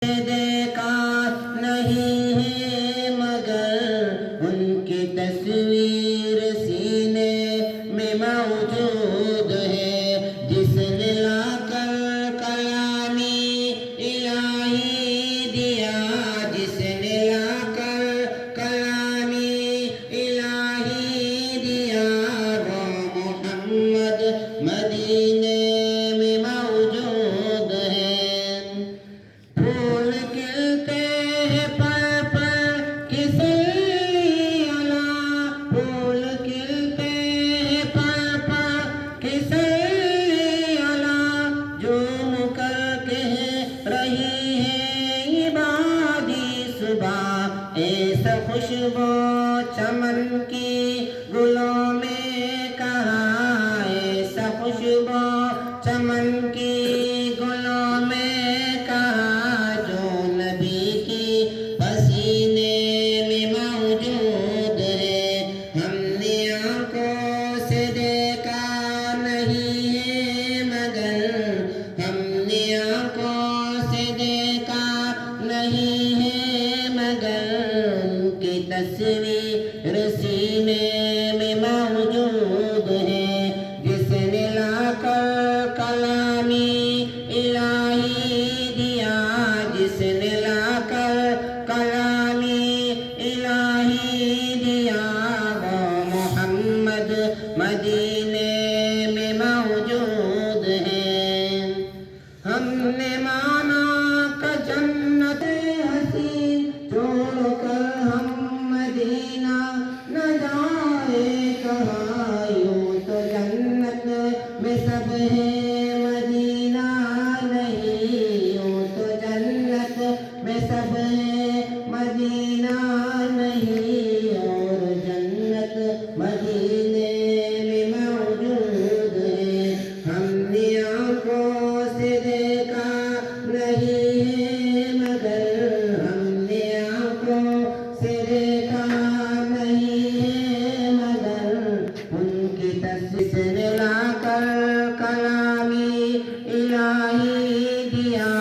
دیکھا نہیں ہے مگر ان کی تصویر سینے میں موجود ہے، جس نے لا کر کلامی الہی دیا، جس نے لا کر کلامی الہی دیا، وہ محمد مدینے میں موجود ہے۔ پھول کھلتے ہیں پر پر کسی اللہ، پھول کھلتے ہیں پر پر کسی اللہ، جھوم کر کہہ رہی ہے عبادی صبح، ایسا خوشبو چمن کی گلوں میں کہاں، ایسا خوشبو چمن کی گلوں میں کہاں، جو نبی کی پسینے میں موجود ہے۔ ہم نے آنکھوں سے دیکھا نہیں ہے مگر، ہم نے آنکھوں سے دیکھا نہیں ہے مگر، ان کی تصویر سینے میں موجود ہے، جس نے لا کر کلامی الہی دیا، جس نے لا کر کلامی الہی دیا، وہ محمد مدینے میں موجود ہے۔ ہم نے مانا کہ جنت حسین چھوڑ کر ہم مدینہ نہ جائے کہاں، یوں تو جنت میں سب ہے مدینہ نہیں، یوں تو جنت میں سب ہے مدینہ نہیں، اور جنت مدینے میں موجود ہے۔ ہم نے آنکھوں سے دیکھا نہیں ہے مگر، ہم نے آنکھوں سے دیکھا نہیں ہے مگر، ان کی تصویر نے لا کر کلامی الہی دیا،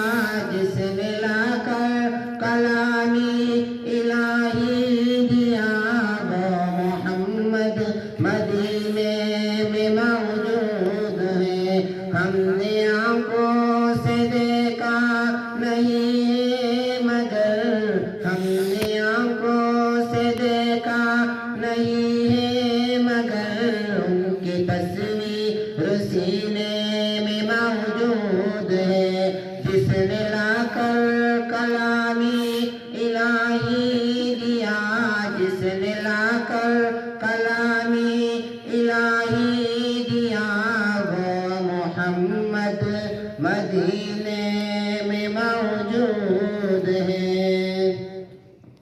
جس نے لا کر کلامی الہی دیا، وہ محمد مدینے میں موجود ہے۔ ہم نے آنکھوں سے دیکھا نہیں ہے مگر، ہم نے آنکھوں سے دیکھا نہیں ہے مگر، ان کی تصویر سینے میں موجود ہے، جس نے لا کر کلامی الہی دیا، جس نے لا کر کلامی الہی دیا، وہ محمد مدینے میں موجود ہے۔